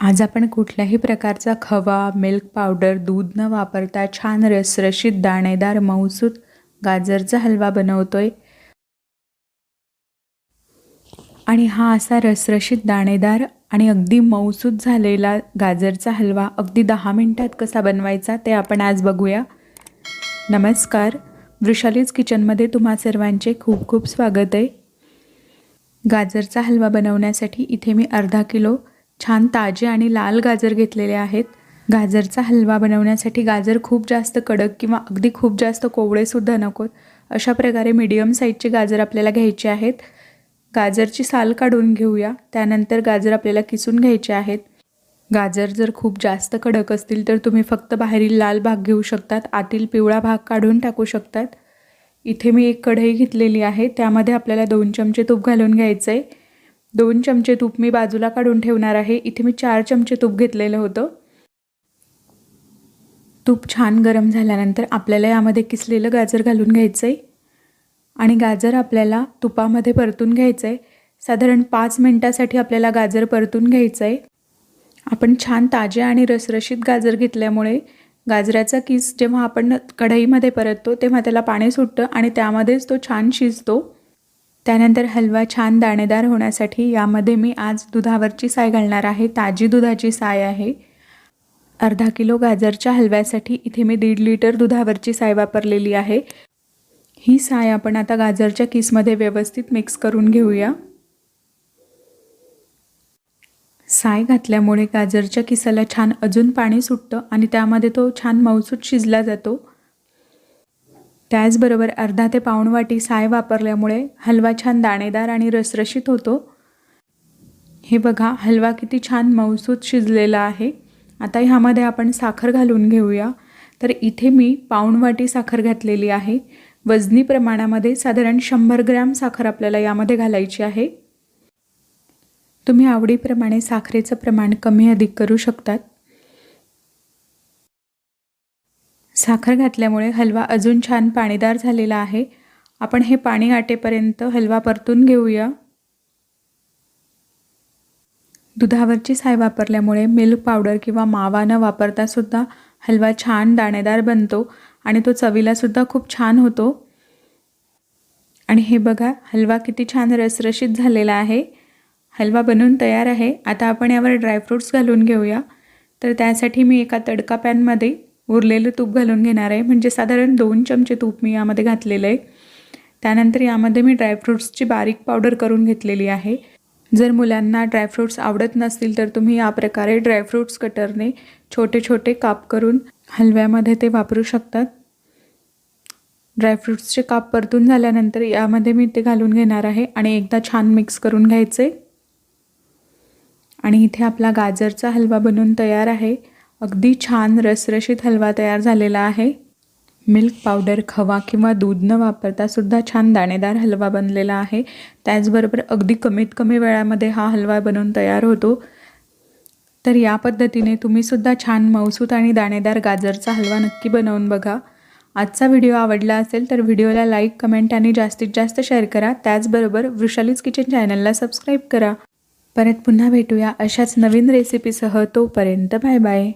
आज आपण कुठल्याही प्रकारचा खवा, मिल्क पावडर, दूध न वापरता छान रसरशीत दाणेदार मऊसूत गाजरचा हलवा बनवतोय। आणि हा असा रसरशीत दाणेदार आणि अगदी मऊसूत झालेला गाजरचा हलवा अगदी 10 मिनिटात कसा बनवायचा ते आपण आज बघूया। नमस्कार, वृषालीज किचनमध्ये तुम्हा सर्वांचे खूप खूप स्वागत आहे। गाजरचा हलवा बनवण्यासाठी इथे मी अर्धा किलो छान ताजे आणि लाल गाजर घेतलेले आहेत। गाजरचा हलवा बनवण्यासाठी गाजर खूप जास्त कडक किंवा अगदी खूप जास्त कोवळे सुद्धा नकोत। अशा प्रकारे मीडियम साईजचे गाजर आपल्याला घ्यायचे आहेत। गाजरची साल काढून घेऊया। त्यानंतर गाजर आपल्याला किसून घ्यायचे आहेत। गाजर जर खूप जास्त कडक असतील तर तुम्ही फक्त बाहेरील लाल भाग घेऊ शकतात, आतील पिवळा भाग काढून टाकू शकतात। इथे मी एक कढई घेतलेली आहे, त्यामध्ये आपल्याला 2 चमचे तूप घालून घ्यायचे आहे। 2 चमचे तूप मी बाजूला काढून ठेवणार आहे। इथे मी 4 चमचे तूप घेतलेलं होतं। तूप छान गरम झाल्यानंतर आपल्याला यामध्ये किसलेलं गाजर घालून घ्यायचं आहे आणि गाजर आपल्याला तुपामध्ये परतून घ्यायचं आहे। साधारण 5 मिनिटासाठी आपल्याला गाजर परतून घ्यायचं आहे। आपण छान ताजे आणि रसरशीत गाजर घेतल्यामुळे गाजराचा किस जेव्हा आपण कढईमध्ये परततो तेव्हा त्याला पाणी सुटतं आणि त्यामध्येच तो छान शिजतो। त्यानंतर हलवा छान दाणेदार होण्यासाठी यामध्ये मी आज दुधावरची साय घालणार आहे। ताजी दुधाची साय आहे। अर्धा किलो गाजरच्या हलव्यासाठी इथे मी 1.5 लिटर दुधावरची साय वापरलेली आहे। ही साय आपण आता गाजरच्या किसमध्ये व्यवस्थित मिक्स करून घेऊया। साय घातल्यामुळे गाजरच्या किसाला छान अजून पाणी सुटतं आणि त्यामध्ये तो छान मऊसूत शिजला जातो। त्याचबरोबर अर्धा ते पाऊण वाटी साय वापरल्यामुळे हलवा छान दाणेदार आणि रसरशीत होतो। हे बघा, हलवा किती छान मऊसूत शिजलेला आहे। आता ह्यामध्ये आपण साखर घालून घेऊया। तर इथे मी पाऊण वाटी साखर घातलेली आहे। वजनी प्रमाणामध्ये साधारण 100 ग्रॅम साखर आपल्याला यामध्ये घालायची आहे। तुम्ही आवडीप्रमाणे साखरेचं प्रमाण कमी अधिक करू शकतात। साखर घातल्यामुळे हलवा अजून छान पाणीदार झालेला आहे। आपण हे पाणी आटेपर्यंत हलवा परतून घेऊया। दुधावरची साय वापरल्यामुळे मिल्क पावडर किंवा मावा न वापरता सुद्धा हलवा छान दाणेदार बनतो आणि तो चवीला सुद्धा खूप छान होतो। आणि हे बघा, हलवा किती छान रसरशीत झालेला आहे। हलवा बनवून तयार आहे। आता आपण यावर ड्रायफ्रूट्स घालून घेऊया। तर त्यासाठी मी एका तडका पॅनमध्ये उरलेलं तूप घालून घेणार आहे, म्हणजे साधारण 2 चमचे तूप मी यामध्ये घातलेलं आहे। त्यानंतर यामध्ये मी ड्रायफ्रूट्सची बारीक पावडर करून घेतलेली आहे। जर मुलांना ड्रायफ्रूट्स आवडत नसतील तर तुम्ही या प्रकारे ड्रायफ्रूट्स कटरने छोटे छोटे काप करून हलव्यामध्ये ते वापरू शकतात। ड्रायफ्रूट्सचे काप परतून झाल्यानंतर यामध्ये मी ते घालून घेणार आहे आणि एकदा छान मिक्स करून घ्यायचे। आणि इथे आपला गाजरचा हलवा बनवून तयार आहे। अगदी छान रसरशीत हलवा तयार झालेला आहे। मिल्क पावडर, खवा किंवा दूध न वापरता सुद्धा छान दाणेदार हलवा बनलेला आहे। त्याचबरोबर अगदी कमीत कमी वेळामध्ये हा हलवा बनवून तयार होतो। तर या पद्धतीने तुम्ही सुद्धा छान मऊसूत आणि दाणेदार गाजरचा हलवा नक्की बनवून बघा। आजचा व्हिडिओ आवडला असेल तर व्हिडिओला लाईक, कमेंट आणि जास्तीत जास्त शेअर करा। त्याचबरोबर वृषालीज किचन चॅनलला सबस्क्राईब करा। परत पुन्हा भेटूया अशाच नवीन रेसिपीसह। तोपर्यंत बाय बाय।